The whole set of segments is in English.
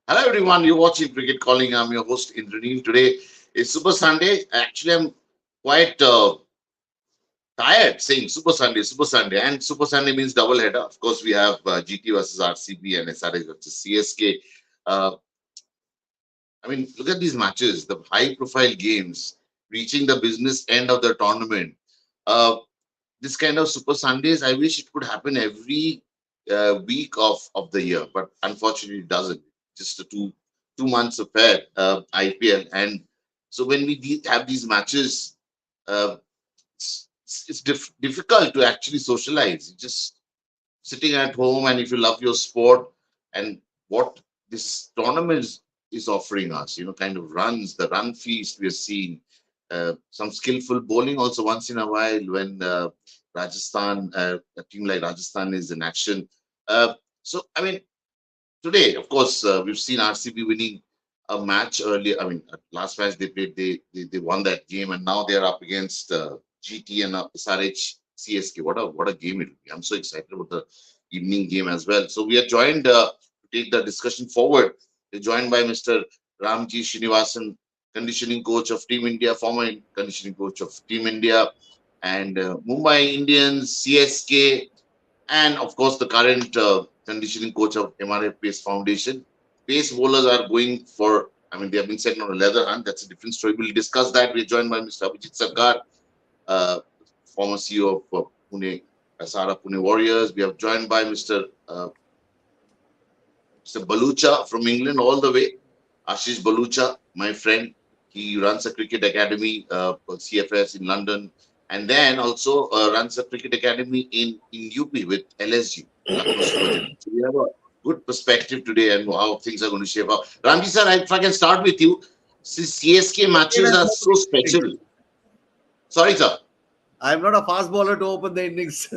Hello everyone, you're watching Cricket Calling. I'm your host Indranil. Today is Super Sunday. Actually, I'm quite tired saying Super Sunday, and Super Sunday means double header. Of course, we have GT versus RCB and SRH versus CSK. Uh, look at these matches, the high-profile games reaching the business end of the tournament. Uh, this kind of Super Sundays, I wish it could happen every week of the year, but unfortunately, it doesn't. Just a two months affair, IPL, and so when we have these matches, uh, it's difficult to actually socialize. You just sitting at home, and if you love your sport and what this tournament is offering us, kind of runs, the run feast we are seeing, some skillful bowling also once in a while when a team like Rajasthan is in action. Today, of course, we've seen RCB winning a match earlier. Last match they played, they won that game, and now they're up against GT and SRH CSK. What a game it will be! I'm so excited about the evening game as well. So we are joined to take the discussion forward. We're joined by Mr. Ramji Srinivasan, conditioning coach of Team India, former conditioning coach of Team India, and Mumbai Indians, CSK, and of course the current conditioning coach of MRF Pace Foundation. Pace bowlers are going for, they have been set on a leather hunt. That's a different story. We'll discuss that. We're joined by Mr. Abhijit Sarkar, uh, former CEO of Sara Pune Warriors. We have joined by Mr. Balucha from England all the way. Ashish Balucha, my friend. He runs a cricket academy, CFS in London, and then also runs a cricket academy in UP with LSG, Lucknow Super Giants. So we have a good perspective today and how things are going to shape up. Ramji sir, if I can start with you, since CSK matches are so special. Sorry, sir. I'm not a fast bowler to open the innings.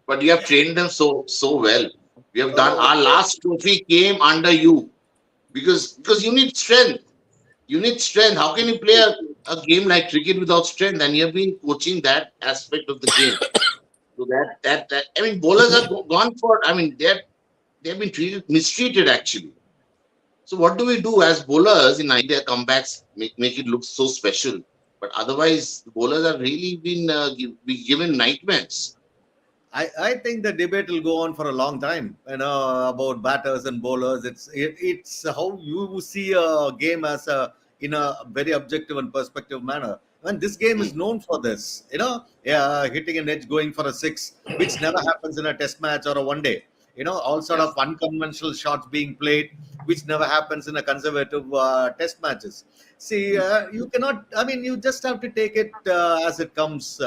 But you have trained them so well. We have done Oh, our last trophy came under you because you need strength. You need strength. How can you play a game like cricket without strength? And you have been coaching that aspect of the game. So bowlers are gone for. They've been mistreated actually. So what do we do as bowlers in India? Comebacks make it look so special, but otherwise the bowlers are really been be given nightmares. I think the debate will go on for a long time. About batters and bowlers. It's how you see a game as in a very objective and perspective manner. And this game Hmm. is known for this. Hitting an edge, going for a six, which never happens in a test match or a one day. All sort Yeah. of unconventional shots being played, which never happens in a conservative test matches. See, you cannot. I mean, you just have to take it as it comes.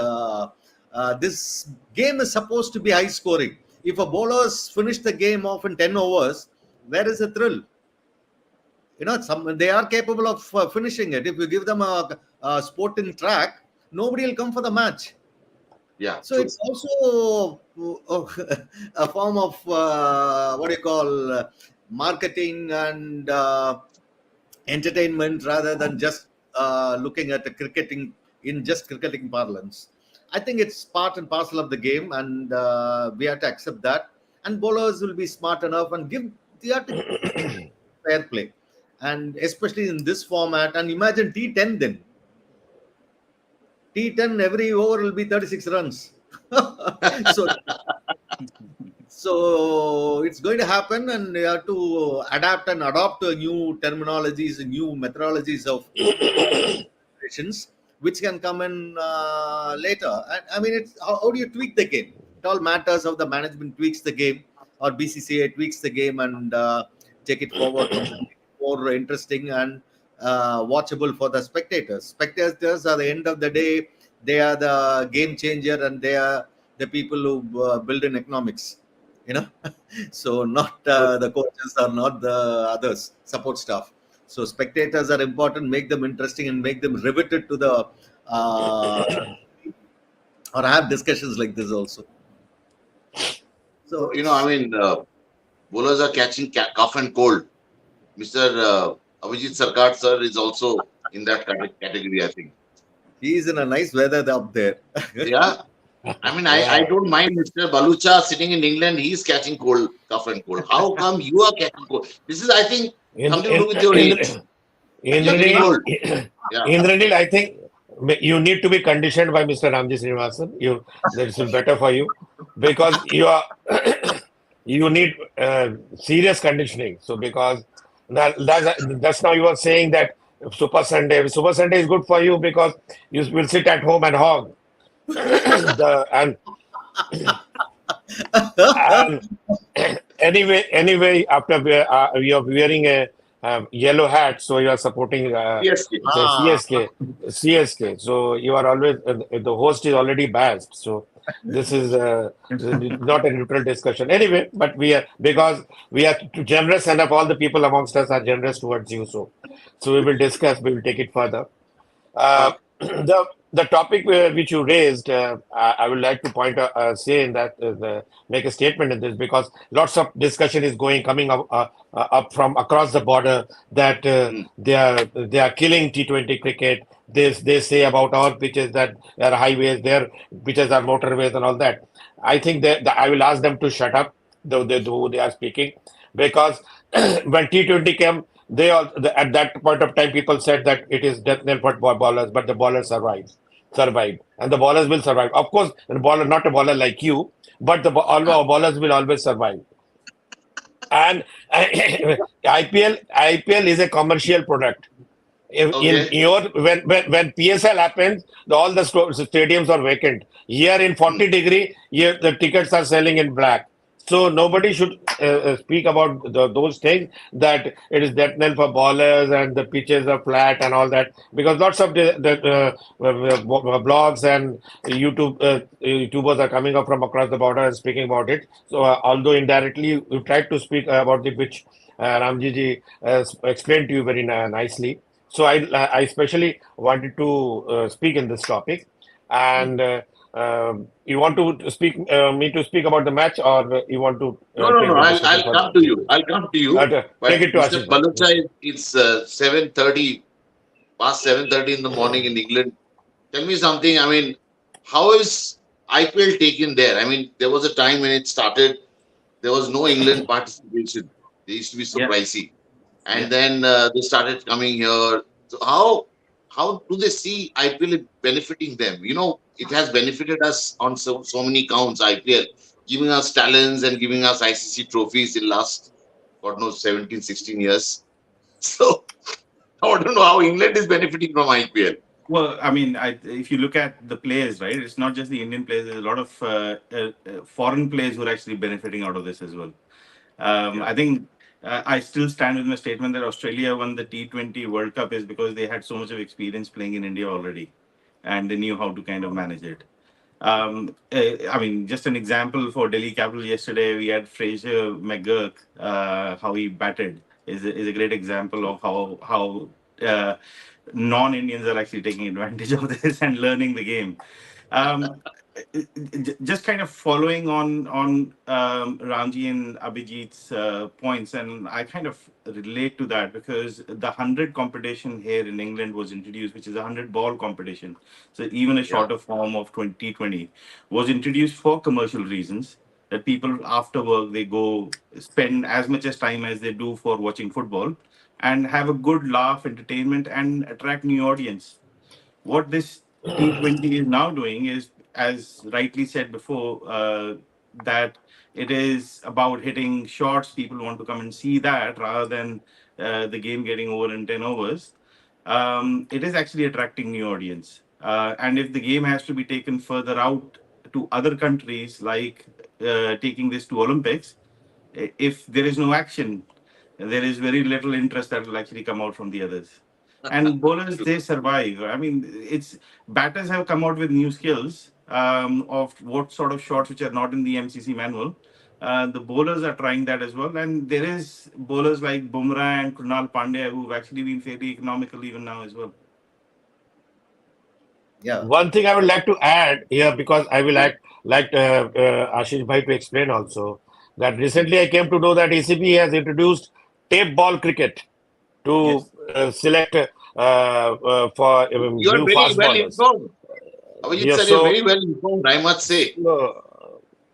This game is supposed to be high scoring. If a bowlers finish the game off in 10 overs, where is the thrill? Some they are capable of finishing it. If you give them a sporting track, nobody will come for the match. Yeah, So true. it's also a form of what do you call marketing and entertainment rather than just looking at the cricketing in just cricketing parlance. I think it's part and parcel of the game, and we have to accept that. And bowlers will be smart enough and give the have to fair play, and especially in this format. And imagine T10 then. T10 every over will be 36 runs. so So it's going to happen, and you have to adapt and adopt new terminologies, new methodologies of operations, which can come in later. And I mean, it's how do you tweak the game? It all matters how the management tweaks the game, or BCCA tweaks the game and take it forward to make it more interesting and watchable for the spectators. Spectators, at the end of the day, they are the game changer, and they are the people who build in economics. You know, so not So, the coaches or not the others support staff. So spectators are important. Make them interesting and make them riveted to the uh, or have discussions like this also. so So bowlers are catching cough and cold. Mr. Avijit Sarkar sir is also in that category, I think. he is in a nice weather up there. Yeah. I mean, I Yeah. don't mind Mr. Balucha sitting in England. He's catching cold, cough and cold. How come you are catching cold? This is, I think, In, something to in, do with your in, age. You're getting Indranil, old. Yeah. Indranil, I think you need to be conditioned by Mr. Ramji Srinivasan. This will better for you because you need serious conditioning. So because that's now you are saying that Super Sunday is good for you because you will sit at home and hog and anyway, after you're wearing a yellow hat, so you are supporting Yes. the Ah, CSK. So you are always the host is already biased. So this is not a neutral discussion. Anyway, but we are because we are too generous enough. All the people amongst us are generous towards you. So we will discuss. We will take it further. Uh, Uh, the topic which you raised, I would like to say in that make a statement in this because lots of discussion is coming up from across the border that mm, they are killing T20 cricket. They say about our pitches that they are highways, their pitches are motorways and all that. I think that I will ask them to shut up, though they are speaking, because when T20 came, at that point of time people said that it is death knell for bowlers, but the bowlers survived, and the bowlers will survive. Of course, a bowler, not a bowler like you, but all uh, our bowlers will always survive. And IPL is a commercial product. In okay. your when PSL happens, all the stadiums are vacant. Here in Mm. 40-degree, here the tickets are selling in black. So nobody should speak about those things that it is death knell for ballers and the pitches are flat and all that because lots of blogs and YouTubers are coming up from across the border and speaking about it. So although indirectly you tried to speak about it, which Ramji ji explained to you very nicely. So I especially wanted to speak in this topic, Mm. and you want to speak me to speak about the match, or you want to No, no, no. take the discussion I'll further? come to you. I'll come to you. Take But it to Mr. Ashish bhai. Balucha, it's 7:30, past 7:30 in the morning in England. Tell me something. I mean, how is IPL taken there? I mean, there was a time when it started, there was no England participation. They used to be so Yeah, pricey. yeah. And then they started coming here. So how do they see IPL benefiting them? It has benefited us on so many counts. IPL giving us talents and giving us ICC trophies in last God knows 17, 16 years. So I don't know how England is benefiting from IPL. Well, I mean, if you look at the players, right, it's not just the Indian players. There's a lot of foreign players who are actually benefiting out of this as well. Yeah. I think I still stand with my statement that Australia won the T20 World Cup is because they had so much of experience playing in India already, and they knew how to kind of manage it. I mean, just an example for Delhi Capital yesterday, we had Fraser McGurk, how he batted is a great example of how non-Indians are actually taking advantage of this and learning the game. Um, just kind of following on Ramji and Abhijit's points, and I kind of relate to that because the 100 competition here in England was introduced, which is a 100 ball competition. So even a Yeah. shorter form of 2020 was introduced for commercial reasons. That people after work they go spend as much as time as they do for watching football, and have a good laugh, entertainment, and attract new audience. What this T20 is now doing is, as rightly said before, that it is about hitting shots. People want to come and see that rather than the game getting over in 10 overs. It is actually attracting new audience. And if the game has to be taken further out to other countries, like taking this to Olympics, if there is no action, there is very little interest that will actually come out from the others. And bowlers, True. they survive. I mean, it's batters have come out with new skills of what sort of shots which are not in the MCC manual. The bowlers are trying that as well, and there is bowlers like Bumrah and Krunal Pandya who've actually been fairly economical even now as well. yeah. One thing I would like to add here because I will like Ashish bhai to explain also that recently I came to know that ACB has introduced tape ball cricket to Yes. select for You are new very fast well bowlers. informed. Avijit Yeah, sir, you're so very well informed, I must say.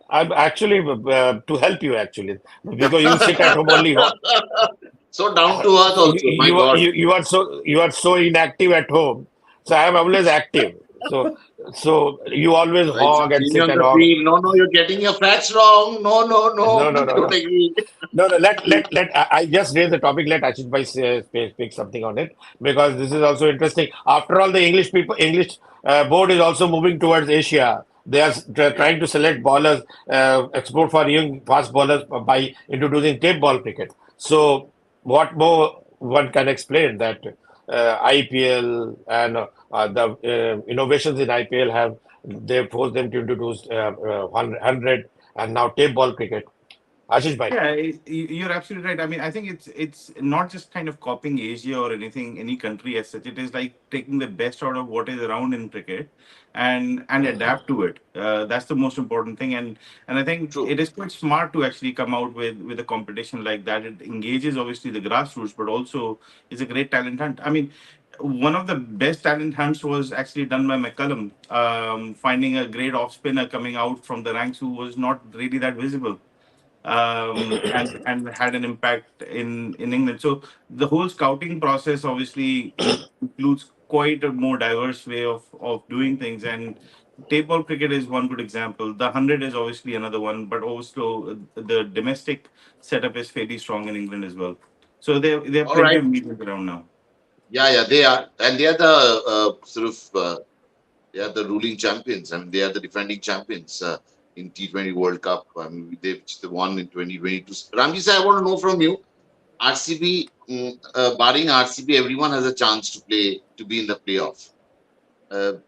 I'm actually to help you actually because you sit at home only. So down to earth So also, my God. you are so inactive at home. So I am always active. So you always Right, so hog and see me sit on and the hog. field. No, no, you're getting your facts wrong. No, no, No, no. no, I no, don't no. agree. No, no, let I just raised the topic. Let Ashish Bhai speak something on it because this is also interesting. After all, the English board is also moving towards Asia. They are trying to select bowlers, export for young fast bowlers by introducing tape ball cricket. So, what more one can explain that IPL and the innovations in IPL have they forced them to introduce 100 and now tape ball cricket. Ashish Bhai. Yeah, you're absolutely right. I mean, I think it's not just kind of copying Asia or anything, any country as such. It is like taking the best out of what is around in cricket and adapt to it. That's the most important thing. And I think True. it is quite smart to actually come out with a competition like that. It engages obviously the grassroots, but also is a great talent hunt. I mean, one of the best talent hunts was actually done by McCullum, finding a great off spinner coming out from the ranks who was not really that visible, and had an impact in England. So the whole scouting process obviously includes quite a more diverse way of doing things. And tape ball cricket is one good example. The 100 is obviously another one, but also the domestic setup is fairly strong in England as well. So there are All plenty right. of mediums around now. Yeah, yeah, they are. And they are the they are the ruling champions. I mean, they are the defending champions in T20 World Cup. I mean, they won in 2022. Ramji sir, I want to know from you, RCB, barring RCB, everyone has a chance to play, to be in the playoff.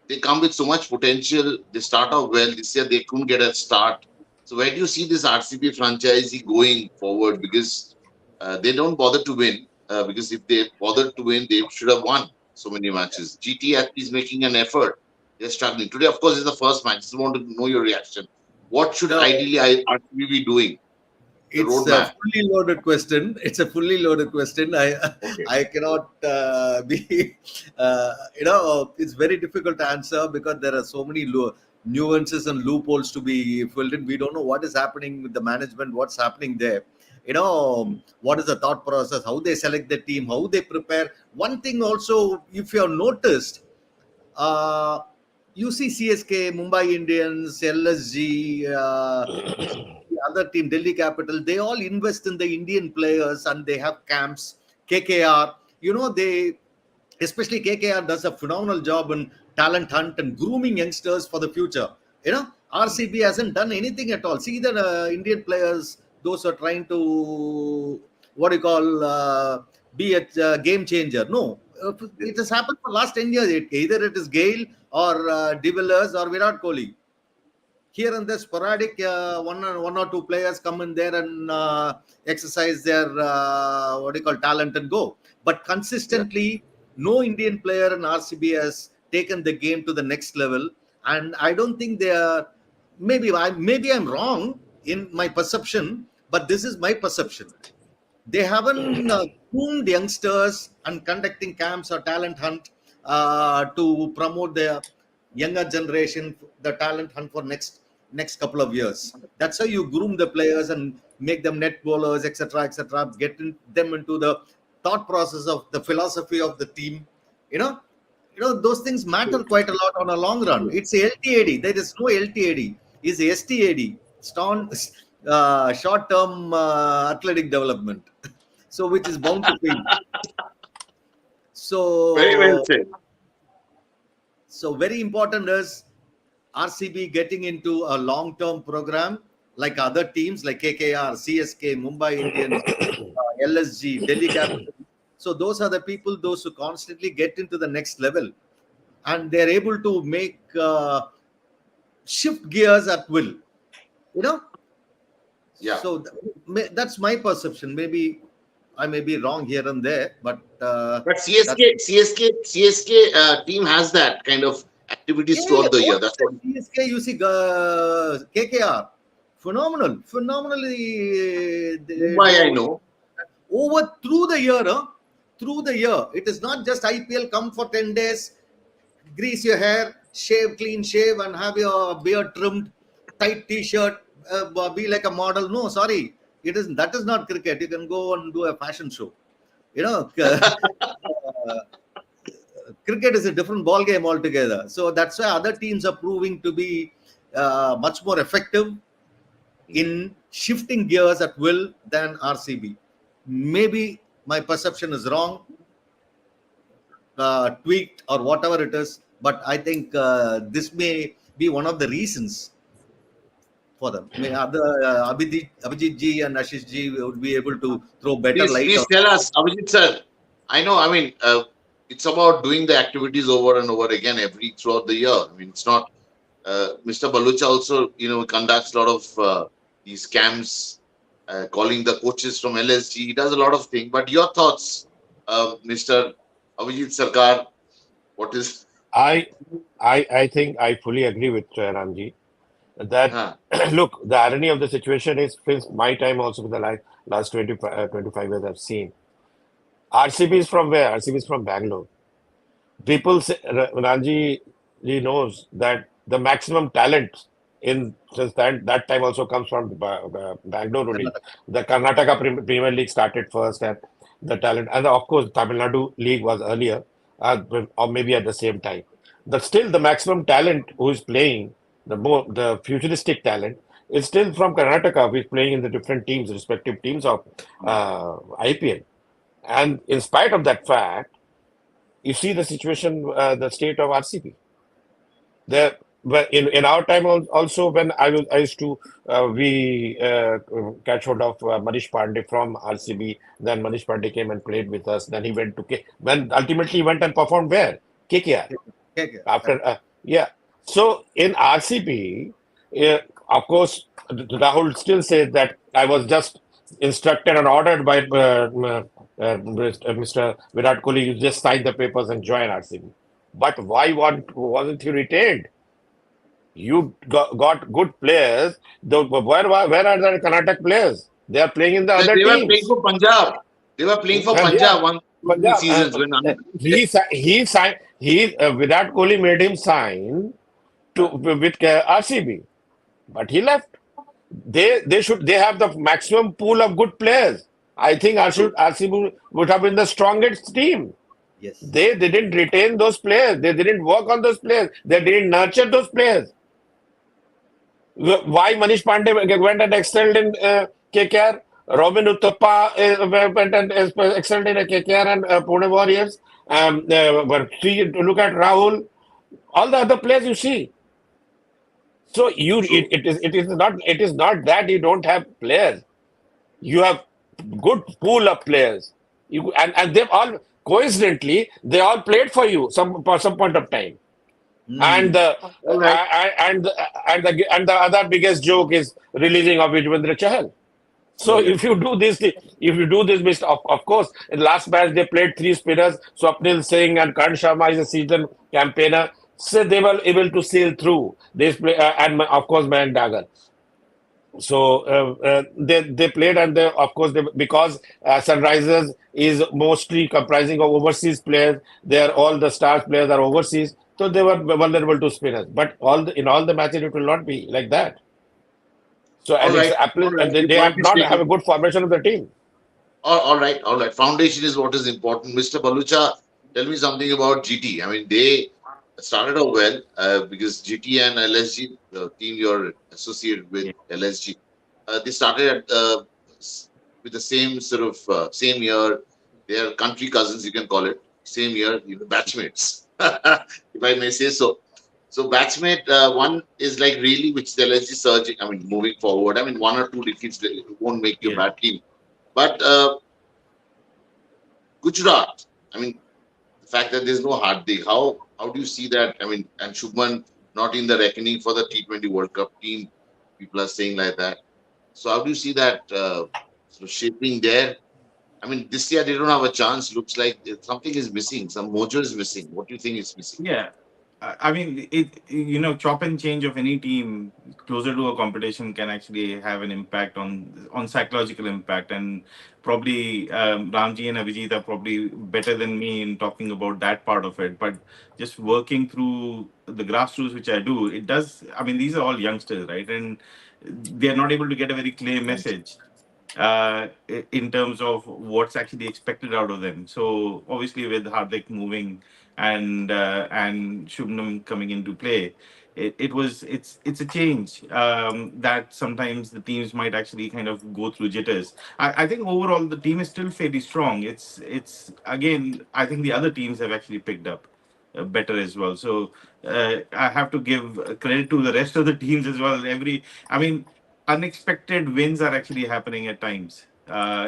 They come with so much potential. They start off well. This year they couldn't get a start. So where do you see this RCB franchisee going forward? Because they don't bother to win. Because if they bothered to win, they should have won so many matches. GT is making an effort. They're struggling. Today, of course, is the first match. Just want to know your reaction. What should No, ideally RCB be doing? The it's a roadmap. fully loaded question. It's a fully loaded question. Okay. I cannot be. It's very difficult to answer because there are so many nuances and loopholes to be filled in. We don't know what is happening with the management. What's happening there? What is the thought process? How they select the team? How they prepare? One thing also, if you have noticed, uh, you see CSK, Mumbai Indians, LSG, the other team, Delhi Capital, they all invest in the Indian players and they have camps. KKR, especially KKR does a phenomenal job in talent hunt and grooming youngsters for the future. RCB hasn't done anything at all. See the Indian players, those who are trying to, what do you call, be a game changer. No, it has happened for last 10 years. Either it is Gale or De Villiers or Virat Kohli. Here and there, sporadic one or two players come in there and exercise their what do you call talent and go. But Yeah. consistently, no Indian player in RCB has taken the game to the next level. And I don't think they are. Maybe I'm wrong in my perception, but this is my perception. They haven't groomed youngsters and conducting camps or talent hunt to promote the younger generation, the talent hunt for next couple of years. That's how you groom the players and make them net bowlers, etc., etc. Them into the thought process of the philosophy of the team. You know, those things matter quite a lot on a long run. It's LTAD. There is no LTAD. It's STAD. Short-term athletic development. So which is bound to fail. Very well So said. so very important is RCB getting into a long-term program like other teams like KKR, CSK, Mumbai Indians, LSG, Delhi Capital. So those are the people, those who constantly get into the next level, and they're able to make shift gears at will. You know, Yeah. so that's my perception. Maybe I may be wrong here and there, but But that's CSK team has that kind of activities yeah. throughout the year. What That's is what. the CSK? You see, KKR, phenomenally they Mumbai, I do know. over through the year. Through the year, it is not just IPL. Come for 10 days, grease your hair, shave, clean shave, and have your beard trimmed, tight T-shirt, be like a model. No, sorry, it is that is not cricket. You can go and do a fashion show. You know, cricket is a different ball game altogether. So that's why other teams are proving to be much more effective in shifting gears at will than RCB. Maybe my perception is wrong, tweaked, or whatever it is, but I think this may be one of the reasons for them. May other Abhijit ji and Ashish ji would be able to throw better light Please on. tell us, Abhijit sir. I know. I mean, it's about doing the activities over and over again every throughout the year. I mean, it's not. Mr. Balucha also, conducts a lot of these camps, calling the coaches from LSG. He does a lot of things. But your thoughts, Mr. Abhijit Sarkar, what is? I I think I fully agree with Ramji that Huh, look, the irony of the situation is since my time also for the last 25 years I've seen RCB is from where? RCB is from Bangalore. People say Ranji he knows that the maximum talent in since that time also comes from Bangalore only. Karnataka. The Karnataka Premier League started first, and the talent, and of course Tamil Nadu League was earlier, or maybe at the same time. But still, the maximum talent who is playing, the futuristic talent, is still from Karnataka, who is playing in the different teams, respective teams of IPL. And in spite of that fact, you see the situation, the state of RCB. There, but in our time also when I used to we catch hold of Manish Pandey from RCB. Then Manish Pandey came and played with us. Then he went to when ultimately he went and performed where KKR Okay, after correct. yeah. So in RCB, of course, Rahul still says that I was just instructed and ordered by Mr. Virat Kohli. You just sign the papers and join RCB. But why wasn't he retained? You got good players. Where are the Karnataka players? They are playing in the other they were playing teams. for Punjab. They were playing for And yeah, Punjab one two, three Punjab. seasons when He signed. Virat Kohli made him sign to with RCB, but he left. They have the maximum pool of good players. I think true. RCB would have been the strongest team. Yes. They didn't retain those players. They didn't work on those players. They didn't nurture those players. Why Manish Pandey went and excelled in KKR? Robin Uthappa went and excelled in KKR and Pune Warriors. Look at Rahul. All the other players you see. So True. it is not that you don't have players. You have good pool of players. And they've all coincidentally they all played for you some point of time. And Mm. the All right. and the other biggest joke is releasing of Yuzvendra Chahal. So Oh, yes. if you do this, of course, in last match they played three spinners, Swapnil Singh and Karan Sharma is a seasoned campaigner. So they were able to sail through. And of course Mayank Dagar. So they played and of course because Sunrisers is mostly comprising of overseas players. They are all the stars players are overseas, so they were vulnerable to spinners. But in all the matches it will not be like that. So All and it's right. All right. Your they point have is not have taken. a good formation of the team. All right, all right. Foundation is what is important. Mr. Balucha, tell me something about GT. I mean, they started out well because GT and LSG, the team you're associated with, Yeah. LSG, they started with the same sort of same year. They are country cousins, you can call it. Same year, batchmates, if I may say so. So batchmate one is like really which the LSG surging. I mean, moving forward. I mean, one or two defeats won't make you a Yeah. bad team. But Gujarat, I mean, the fact that there's no Hardik, how do you see that? I mean, and Shubman not in the reckoning for the T20 World Cup team. People are saying like that. So how do you see that sort of shaping there? I mean, this year they don't have a chance. Looks like something is missing. Some mojo is missing. What do you think is missing? Yeah. I mean, chop and change of any team closer to a competition can actually have an impact on psychological impact, and probably Ramji and Abhijit are probably better than me in talking about that part of it. But just working through the grassroots, which I do, it does. I mean, these are all youngsters, right? And they are not able to get a very clear message in terms of what's actually expected out of them. So obviously, with Hardik moving and Shubman coming into play, it's a change that sometimes the teams might actually kind of go through jitters. I think overall the team is still fairly strong. It's again, I think the other teams have actually picked up better as well. So I have to give credit to the rest of the teams as well. I mean, unexpected wins are actually happening at times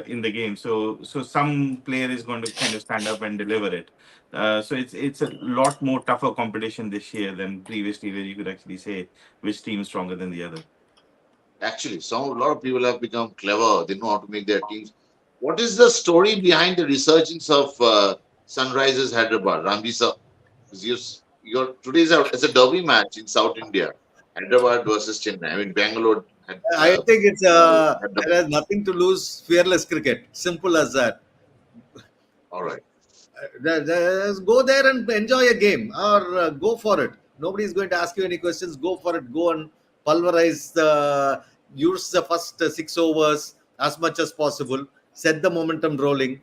in the game. So some player is going to kind of stand up and deliver it. So it's a lot more tougher competition this year than previously, where you could actually say which team is stronger than the other. Actually, a lot of people have become clever. They know how to make their teams. What is the story behind the resurgence of Sunrisers Hyderabad? Ramji sir, 'cause your today's it's a derby match in South India. Hyderabad versus Chennai. I mean, Bangalore had I think it's had the there is nothing to lose. Fearless cricket, simple as that. all right. Just go there and enjoy a game, or go for it. Nobody is going to ask you any questions. Go for it. Go and pulverize the. Use the first 6 overs as much as possible. Set the momentum rolling.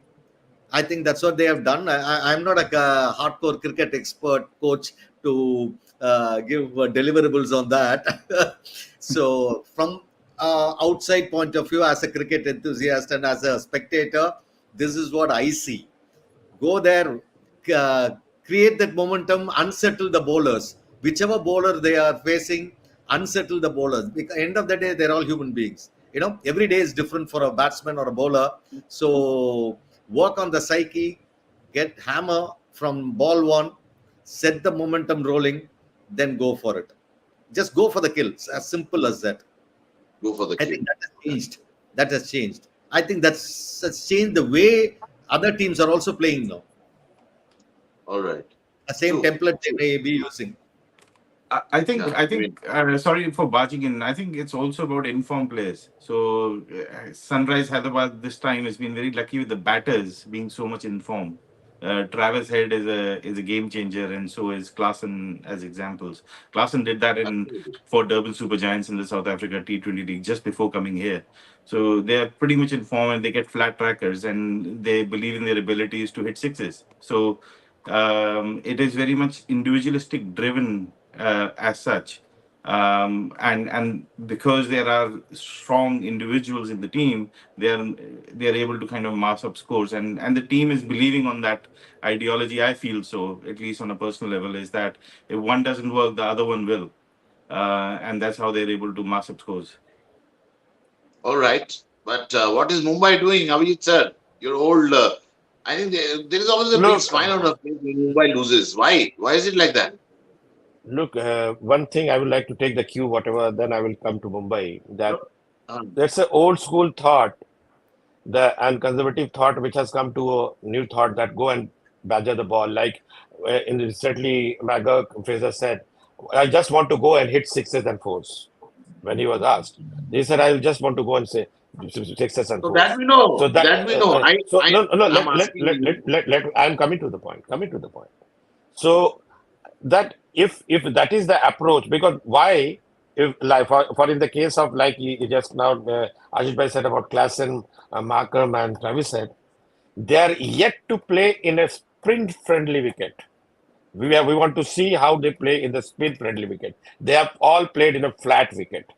I think that's what they have done. I'm not a hardcore cricket expert coach to give deliverables on that. So, from outside point of view, as a cricket enthusiast and as a spectator, this is what I see. Go there, uh, create that momentum, unsettle the bowlers. Whichever bowler they are facing, unsettle the bowlers. Because end of the day, they're all human beings. Every day is different for a batsman or a bowler. So work on the psyche, get hammer from ball one, set the momentum rolling, then go for it. Just go for the kills. As simple as that. Go for the I kill. think that has changed. That has changed. I think that's changed the way other teams are also playing now. All right. The same True. template they True. may be using. I think Yeah. I I mean, think sorry for barging in. I think it's also about informed players. So Sunrise Hyderabad this time has been very lucky with the batters being so much informed. Travis Head is a game changer, and so is Klassen as examples. Klassen did that in absolutely. for Durban Super Giants in the South Africa T20 League just before coming here. So they are pretty much informed, and they get flat trackers, and they believe in their abilities to hit sixes. So it is very much individualistic driven as such, and because there are strong individuals in the team, they are able to kind of mass up scores, and the team is believing on that ideology. I feel so, at least on a personal level, is that if one doesn't work, the other one will, and that's how they're able to mass up scores. All right. But what is Mumbai doing? Avijit sir, you're old. I think there is always a big Look, smile on her face when Mumbai loses. Why? Why is it like that? look. One thing I would like to take the cue, whatever. Then I will come to Mumbai. That Um, that's an old school thought, the and conservative thought, which has come to a new thought that go and badger the ball. Like in recently, McGurk Fraser said, "I just want to go and hit sixes and fours." When he was asked, he said, "I just want to go and say sixes and so that fours." we know. So that That we know. so no no no I'm let asking let let you. let, let I'm coming to the point. Coming to the point. So that if that is the approach, because why, if like for in the case of like you just now Ashish Bhai said about Klassen, Markham and Travis said, they are yet to play in a sprint friendly wicket. We want to see how they play in the spin friendly wicket. They have all played in a flat wicket.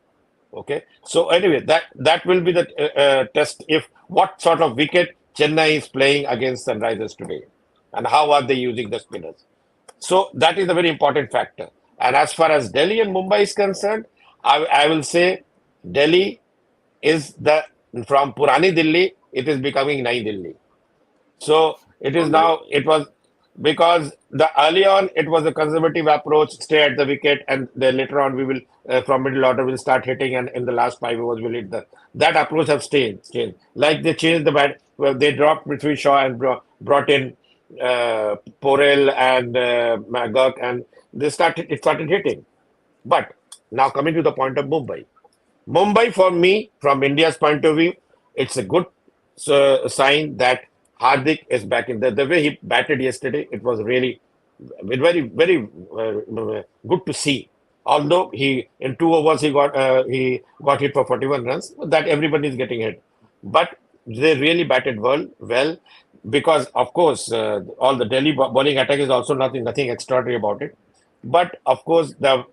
Okay, so anyway, that will be the test, if what sort of wicket Chennai is playing against Sunrisers today, and how are they using the spinners. So that is a very important factor. And as far as Delhi and Mumbai is concerned, I will say Delhi is the from Purani Delhi, it is becoming Nai Delhi. So it is All right. now, it was because the early on it was a conservative approach, stay at the wicket, and then later on we will from middle order will start hitting, and in the last 5 overs we'll hit the that approach have changed. Like they changed the bat, well, they dropped Prithvi Shaw and brought in Porel and McGurk, and it started hitting. But now coming to the point of Mumbai. Mumbai, for me, from India's point of view, it's a good sign that Hardik is back in. The way he batted yesterday, it was really very good to see. Although he in 2 overs he got hit for 41 runs, that everybody is getting hit. But they really batted well because of course all the Delhi bowling attack is also nothing extraordinary about it. But of course the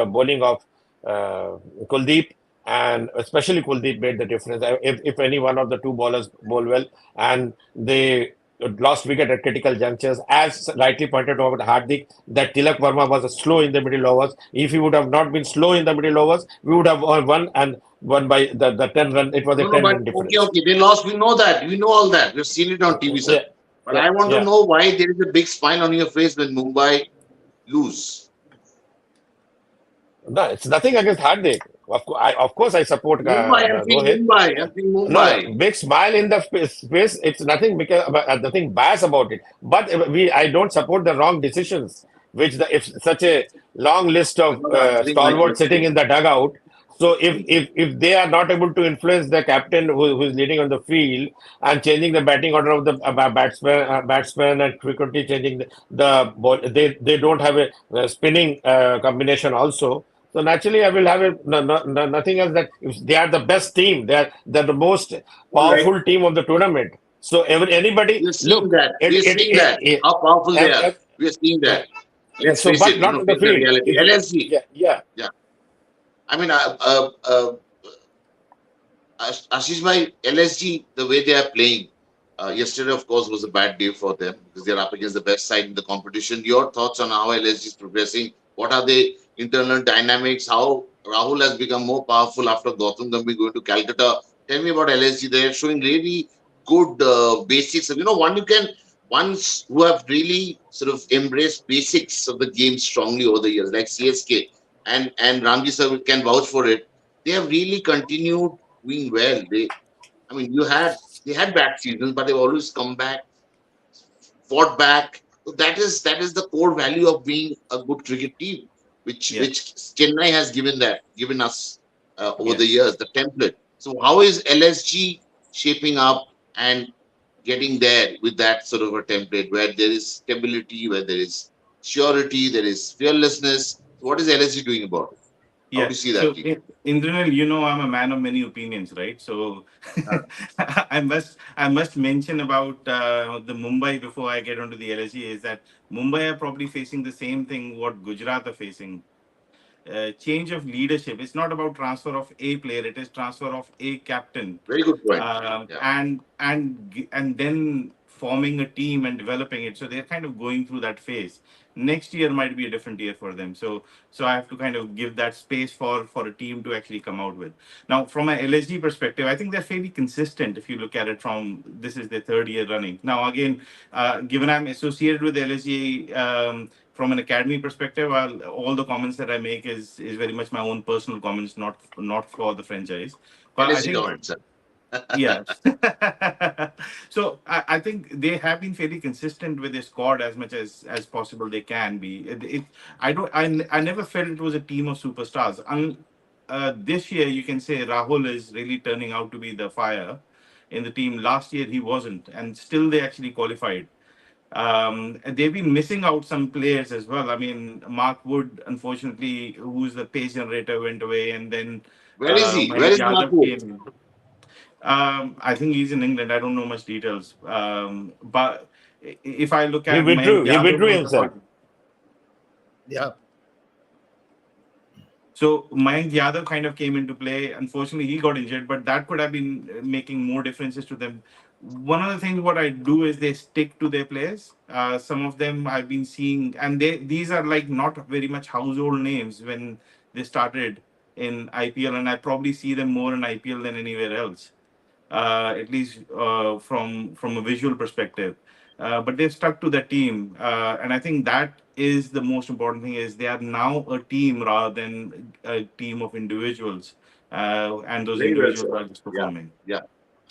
bowling of Kuldeep, and especially Kuldeep, made the difference. If any one of the two bowlers bowl well, and they lost wicket at critical junctures, as rightly pointed out Hardik, that Tilak Verma was slow in the middle overs. If he would have not been slow in the middle overs, we would have won, and won by the 10 run. It was a No, no, 10 but run okay, difference. okay. They lost. We know that. We know all that. We've seen it on TV, sir. Yeah, But yeah, I want to yeah. know why there is a big smile on your face when Mumbai lose. No, it's nothing against Hardik. Of course, I support Mumbai, I'm saying Rohit. Mumbai. I'm saying No, no, Mumbai. big smile in the face. It's nothing because nothing bias about it. But I don't support the wrong decisions. Which if such a long list You're of not answering my stalwarts sitting question. in the dugout. So if they are not able to influence the captain who's leading on the field and changing the batting order of the batsman and frequently changing the ball, they don't have a spinning combination also. So naturally, I will have nothing else that if they are the best team, they're the most All right. powerful team of the tournament. So anybody We're seeing look that. We're seeing that. How powerful they are. ev- We're seeing yeah. that. Let's So, face but it. not on the Face the field. reality. LSG. Yeah, yeah. Yeah. I mean, Ashish bhai, LSG, the way they are playing, yesterday, of course, was a bad day for them because they're up against the best side in the competition. Your thoughts on how LSG is progressing? What are the internal dynamics? How Rahul has become more powerful after Gautam Gambhir going to Calcutta? Tell me about LSG. They're showing really good basics. One you can ones who have really sort of embraced basics of the game strongly over the years, like CSK and Ramji sir can vouch for it. They have really continued doing well. I mean, they had bad seasons, but they've always come back, fought back. So that is the core value of being a good cricket team, Yeah, which Chennai has given us over yeah. the years, the template. So how is LSG shaping up and getting there with that sort of a template where there is stability, where there is surety, there is fearlessness? What is LSG doing about it? How do Yeah. you see that So, team? Indranil, I'm a man of many opinions, right? So, Uh, I must mention about the Mumbai before I get onto the LSG is that Mumbai are probably facing the same thing what Gujarat are facing. Change of leadership. It's not about transfer of a player; it is transfer of a captain, Very good point. Yeah. and then forming a team and developing it. So they're kind of going through that phase. Next year might be a different year for them. So I have to kind of give that space for a team to actually come out with. Now, from an LSG perspective, I think they're fairly consistent. If you look at it from this is their third year running. Now, again, given I'm associated with LSG. From an academy perspective, all the comments that I make is very much my own personal comments, not for the franchise. But I LSG think comments. yeah. So I think they have been fairly consistent with their squad as much as possible they can be. I never felt it was a team of superstars. This year you can say Rahul is really turning out to be the fire in the team. Last year he wasn't, and still they actually qualified. And they've been missing out some players as well. I mean, Mark Wood, unfortunately, who's the pace generator, went away, and then Where is he? Where Mayank is Yadav Marco? came in. I think he's in England. I don't know much details. But if I look He at withdrew. Mayank He Yadav withdrew was the himself. one. Yeah. So Mayank Yadav kind of came into play. Unfortunately, he got injured, but that could have been making more differences to them. One of the things what I do is they stick to their players. Some of them I've been seeing, and these are like not very much household names when they started in IPL, and I probably see them more in IPL than anywhere else, at least from a visual perspective. But they've stuck to the team, and I think that is the most important thing. Is they are now a team rather than a team of individuals, and those Very well individuals said. are just Yeah, performing. yeah,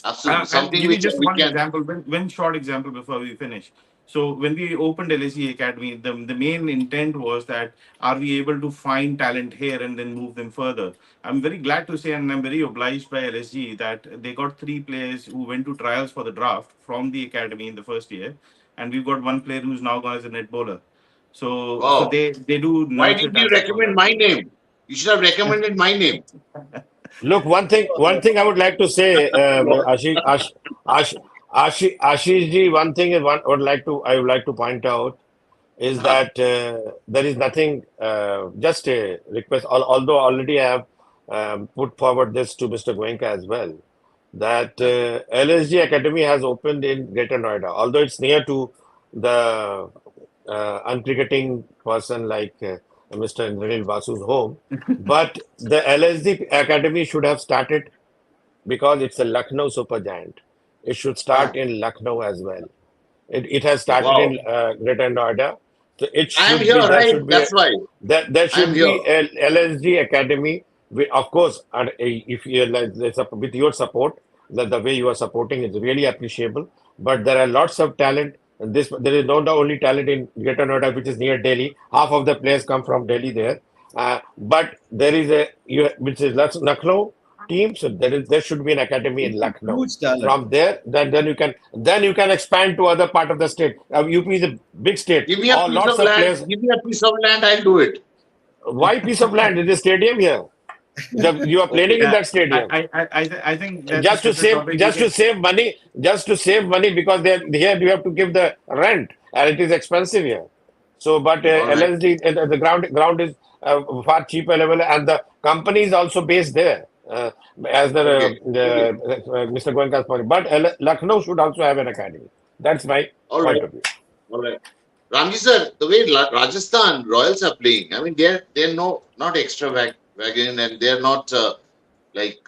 absolutely. I'll Something give you which just we one can. example, one short example before we finish. So when we opened LSG Academy, the main intent was that are we able to find talent here and then move them further? I'm very glad to say, and I'm very obliged by LSG that they got three players who went to trials for the draft from the academy in the first year, and we've got one player who's now gone as a net bowler. So Wow. they do Why nurture didn't you talent for recommend that. my name? You should have recommended my name. Look, one thing I would like to say, Ashish ji, one thing is one I would like to point out is Huh. that there is nothing, just a request, although already I have put forward this to Mr. Goenka as well, that Yeah. LSG Academy has opened in Greater Noida, although it's near to the uncricketing person like Mr. Ranil Basu's home, but the LSG Academy should have started because it's a Lucknow Super Giant. It should start Huh. in Lucknow as well. It has started Wow. in Greater Noida, so it I am should here, be right? That's why. there I am should here. be a LSG Academy. Of course, and if you like, with your support, the way you are supporting is really appreciable. But there are lots of talent. And this there is not the only talent in Greater Noida, which is near Delhi. Half of the players come from Delhi there. But there is which is Lucknow team. So there should be an academy in It's a Lucknow. huge talent. From there, then you can expand to other part of the state. UP is a big state. Give me a All piece of lots of land. players. Give me a piece of land. I'll do it. Why piece of land? There's a stadium here. You are Okay. playing in Yeah, that stadium I think that's a just to separate save topic. We just to can. save money, because here you have to give the rent and it is expensive here. So, but All right. LSD the ground is far cheaper level, and the company is also based there. As Okay. Okay. Mr. Goenka's point, but Lucknow should also have an academy. That's my All point right. of view. All right. Ramji sir, the way Rajasthan Royals are playing, I mean, they're no not extravagant and they're not like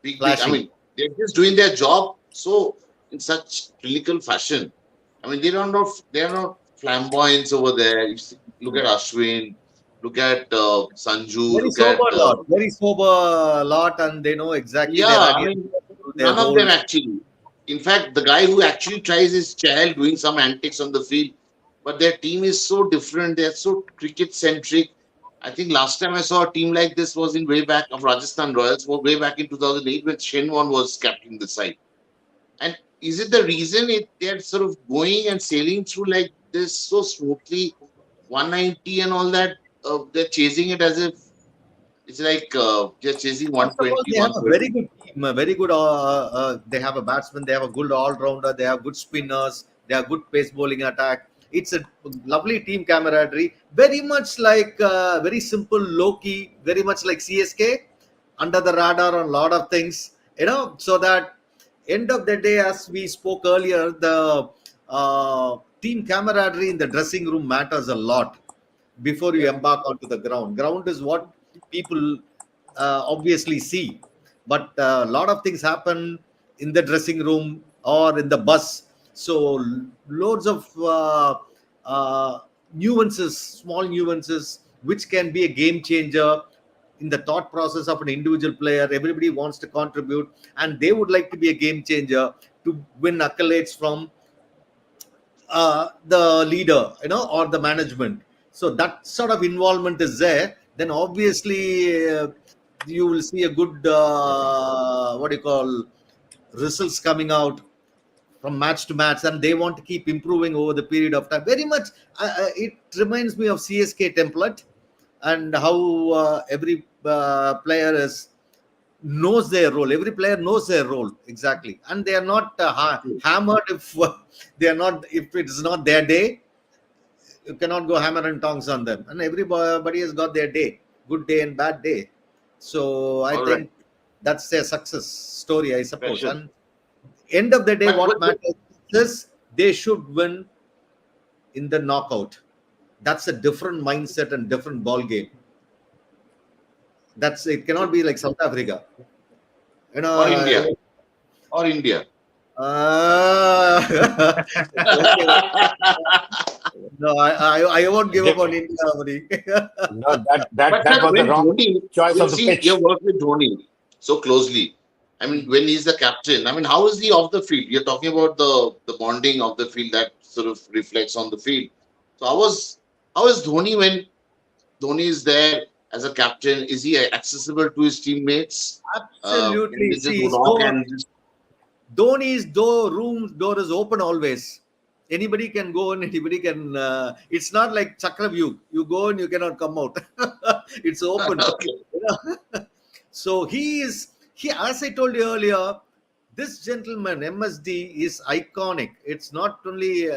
big. I Flashy. mean, they're just doing their job so in such clinical fashion. I mean, they're not flamboyants over there. Look at Ashwin, look at Sanju, Very look sober at lot. Very sober lot, and they know exactly their yeah. I ideas, mean, their none of them role. actually. In fact, the guy who actually tries his child doing some antics on the field, but their team is so different. They're so cricket centric. I think last time I saw a team like this was in way back of Rajasthan Royals, was way back in 2008 when Shenwan was captaining the side. And is it the reason they're sort of going and sailing through like this so smoothly, 190 and all that? They're chasing it as if it's like they're chasing First of all, 120, they have a very 130. good team, a very good. They have a batsman. They have a good all-rounder. They have good spinners. They have good pace bowling attack. It's a lovely team camaraderie. Very much like very simple, low key. Very much like CSK, under the radar on a lot of things. So that end of the day, as we spoke earlier, the team camaraderie in the dressing room matters a lot before you Yeah. embark onto the ground. Ground is what people obviously see, but a lot of things happen in the dressing room or in the bus. So loads of nuances, small nuances, which can be a game changer in the thought process of an individual player. Everybody wants to contribute, and they would like to be a game changer to win accolades from the leader, or the management. So that sort of involvement is there. Then obviously you will see a good what do you call results coming out from match to match, and they want to keep improving over the period of time. Very much, it reminds me of CSK template, and how every player is knows their role. Every player knows their role exactly, and they are not hammered if they are not. If it is not their day, you cannot go hammer and tongs on them. And everybody has got their day, good day and bad day. So I All right. think that's their success story, I suppose. Special. And end of the day, But, what matters is they should win in the knockout. That's a different mindset and different ball game. That's it. Cannot be like South Africa. You or India. know, Or India. okay. No, I won't give up on Dif- India, buddy. No, that that But that sir, was the when wrong Dhoni, choice you of the see, you pitch. work with Dhoni so closely. I mean, when he's the captain, I mean, how is he off the field? You're talking about the bonding of the field that sort of reflects on the field. So how is Dhoni when Dhoni is there as a captain? Is he accessible to his teammates? Can Absolutely. they just See, his walk door, and just Dhoni's door is open always. Anybody can go and anybody can. It's not like Chakravyu. You go and you cannot come out. It's open. okay? You know? So he, as I told you earlier, this gentleman MSD is iconic. It's not only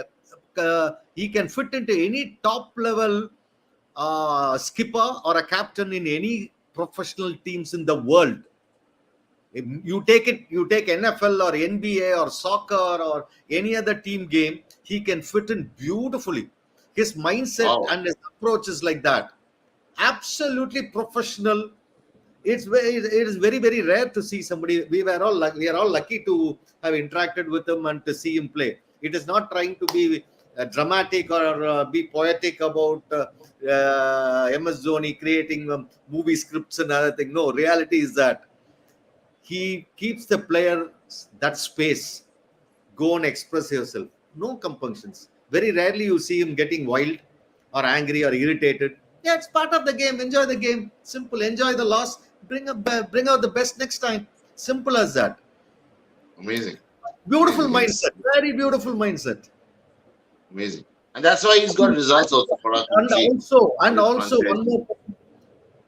he can fit into any top level skipper or a captain in any professional teams in the world. If you take NFL or NBA or soccer or any other team game, he can fit in beautifully. His mindset Wow, and his approach is like that. Absolutely professional. It is very very rare to see somebody. We are all lucky to have interacted with him and to see him play. It is not trying to be dramatic or be poetic about MS Dhoni creating movie scripts and other thing. No, reality is that he keeps the player that space. Go and express yourself. No compunctions. Very rarely you see him getting wild or angry or irritated. Yeah, it's part of the game. Enjoy the game. Simple. Enjoy the loss. Bring out the best next time. Simple as that. amazing, Beautiful amazing. mindset. Very beautiful mindset. Amazing. And that's why he's got results also for our And country, also, for and his also franchise. one more,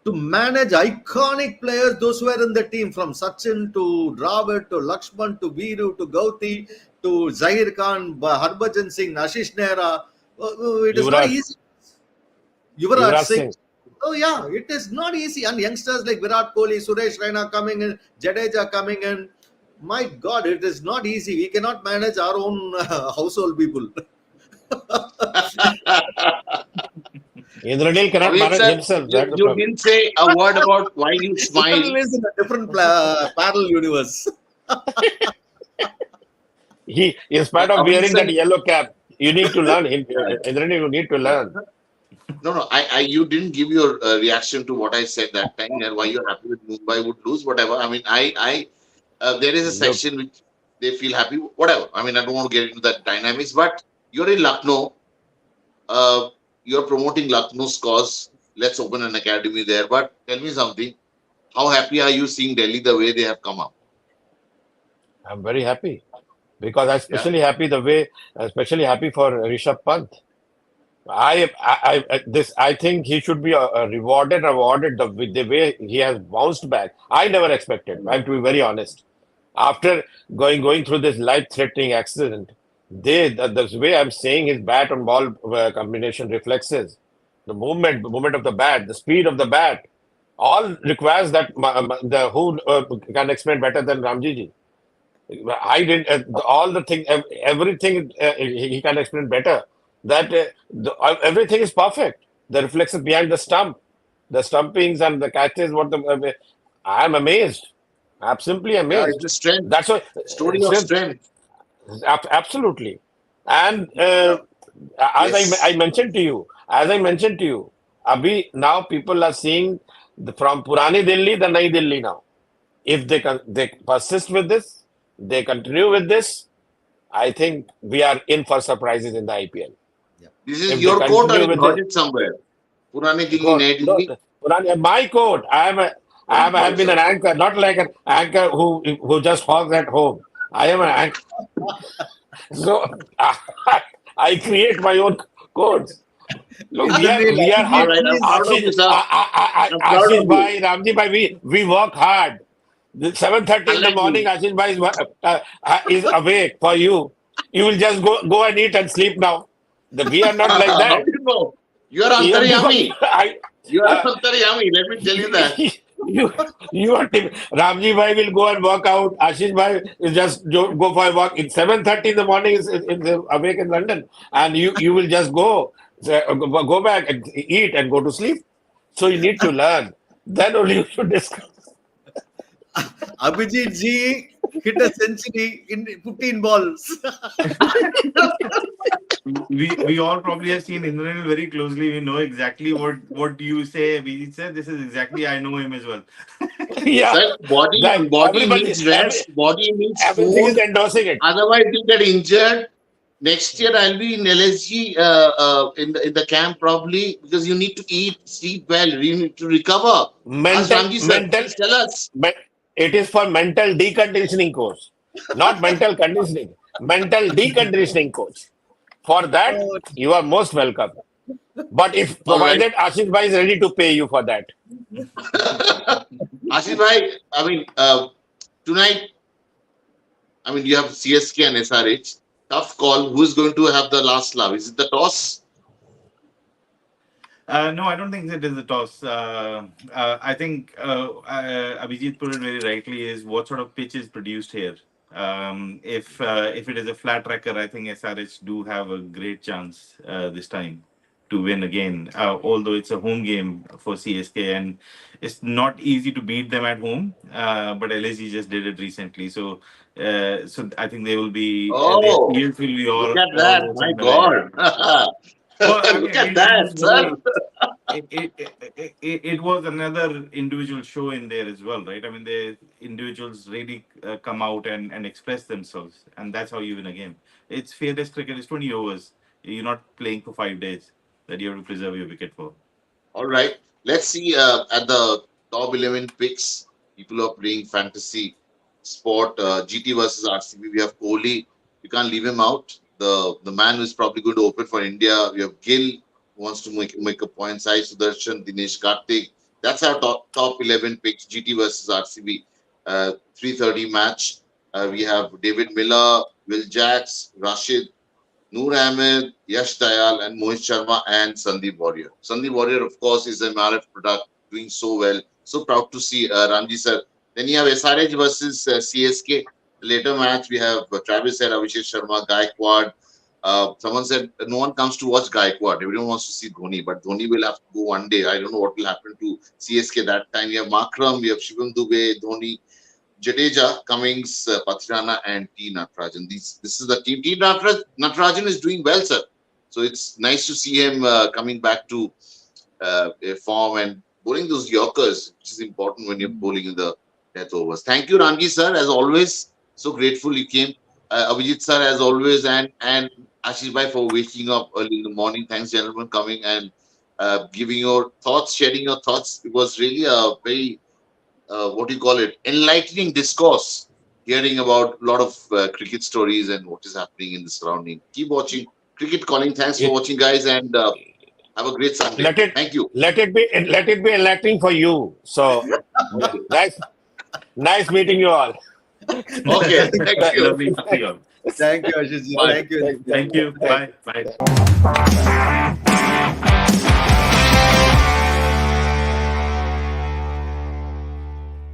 to manage iconic players, those who are in the team, from Sachin to Dravid to Lakshman to Viru to Gauti to Zahir Khan, Harbhajan Singh, Ashish Nehra. It is not Yuvraj, easy. Yuvraj Yuvraj Singh. Singh. Oh yeah, it is not easy. And youngsters like Virat Kohli, Suresh Raina coming in, Jadeja coming in. My God, it is not easy. We cannot manage our own household people. Indranil cannot Amit manage sir, himself. you, That's the you problem. didn't say a word about why you smile. Indra lives in a different parallel universe. He, in spite of Amit wearing sir, that yellow cap, you need to learn. Indranil, you need to learn. no, you didn't give your reaction to what I said that time and why you're happy with Mumbai would lose, whatever. I mean, there is a Look, section which they feel happy, whatever. I mean, I don't want to get into that dynamics, but you're in Lucknow, uh, you're promoting Lucknow's cause. Let's open an academy there. But tell me something. How happy are you seeing Delhi the way they have come up? I'm very happy because I'm Yeah. especially happy for Rishabh Pant. I think he should be awarded the way he has bounced back. I never expected. I have to be very honest. After going through this life-threatening accident, the way I'm saying his bat on ball combination reflexes, the movement of the bat, the speed of the bat, all requires that the who can explain better than Ramji ji. I didn't all the thing everything he can explain better. That everything is perfect. The reflexes behind the stump, the stumpings and the catches. I'm amazed. I'm simply Yeah, amazed. it's a strength. That's why Story of strength, strength. absolutely. And Yes. as I mentioned to you, Abhi, now people are seeing from Purani Delhi, the Nai Delhi now. If they persist with this, they continue with this, I think we are in for surprises in the IPL. Yeah. This is If they your quote or continue you with heard this, it somewhere? Purani Delhi, God, Nai no, Delhi. Purani, my coach, Oh, I have sorry, been an sorry. anchor, not like an anchor who just hogs at home. I am an anchor, so I create my own codes. Look, Indranil, we are All hard. right, I'm Indranil, proud of you, sir. I'm proud Ashish of you. Bhai, Ramji Bhai, we work hard. 7:30 in the Unlike morning, me. Ashish Bhai is awake for you. You will just go and eat and sleep now. We are not like How that. do you know? You are Yeah, because Antaryami. You are uh, Antaryami. Let me tell you that. you you are Ramji Bhai will go and work out. Ashish Bhai is just go for a walk. It's 7:30 in the morning. Is awake in London, and you will just go back and eat and go to sleep. So you need to learn. Then only you should discuss. Abhijit G hit a century in 15 balls. We all probably have seen Indranil very closely. We know exactly what you say. We said this is exactly I know him as well. Yeah, Sir, that body needs rest. Body needs everything is food. endorsing it. Otherwise, you'll get injured. Next year, I'll be in LSG in the camp probably because you need to eat, sleep well. You need to recover. Ask Mental, Ramji sir. mental, Please tell us. it is for mental deconditioning course, not mental conditioning. Mental deconditioning coach. For that, Oh, you are most welcome. But if All right. provided Ashish Bhai is ready to pay you for that. Ashish bhai, I mean, tonight, I mean, you have CSK and SRH. Tough call. Who is going to have the last laugh? Is it the toss? No, I don't think it is a toss. I think Abhijit put it very rightly. Is what sort of pitch is produced here? If it is a flat tracker, I think SRH do have a great chance this time to win again. Although it's a home game for CSK and it's not easy to beat them at home. But LSG just did it recently, so I think they will be their Oh, fields will be look at all that. roses My and melody. God. Well, I Look mean, at it was that, sir. very it was another individual show in there as well, right? I mean, the individuals really come out and express themselves, and that's how you win a game. It's fairness cricket. It's 20 overs. You're not playing for 5 days that you have to preserve your wicket for. All right. Let's see at the top 11 picks. People are playing fantasy sport. GT versus RCB. We have Kohli. You can't leave him out. The man who is probably going to open for India. We have Gill, who wants to make a point. Sai Sudarshan, Dinesh Karthik. That's our top 11 picks. GT versus RCB. 3:30 match. We have David Miller, Will Jacks, Rashid, Noor Ahmed, Yash Dayal, and Mohit Sharma, and Sandeep Warrior. Sandeep Warrior, of course, is a MRF product, doing so well. So proud to see Ramji sir. Then you have SRH versus CSK. Later match, we have Travis said, Abhishek Sharma, Gaikwad. Someone said no one comes to watch Gaikwad. Everyone wants to see Dhoni, but Dhoni will have to go one day. I don't know what will happen to CSK that time. We have Makram, we have Shivam Dubey, Dhoni, Jadeja, Cummings, Pathirana, and T. Natarajan. This is the team. T. Natarajan is doing well, sir. So it's nice to see him coming back to a form and bowling those Yorkers, which is important when you're bowling in the death overs. Thank you, Rangi sir, as always. So grateful you came. Abhijit sir, as always, and Ashish bhai for waking up early in the morning. Thanks, gentlemen, coming and giving your thoughts, sharing your thoughts. It was really a very what do you call it, enlightening discourse, hearing about a lot of cricket stories and what is happening in the surrounding. Keep watching Cricket Calling. Thanks for It, watching, guys, and have a great Sunday. let it Thank you. let it be enlightening for you. So Okay. nice meeting you all. Okay. Thank you. Lovely to see you all. thank you, Ashish. Bye. Thank you. Thank you. Thank Bye. Bye.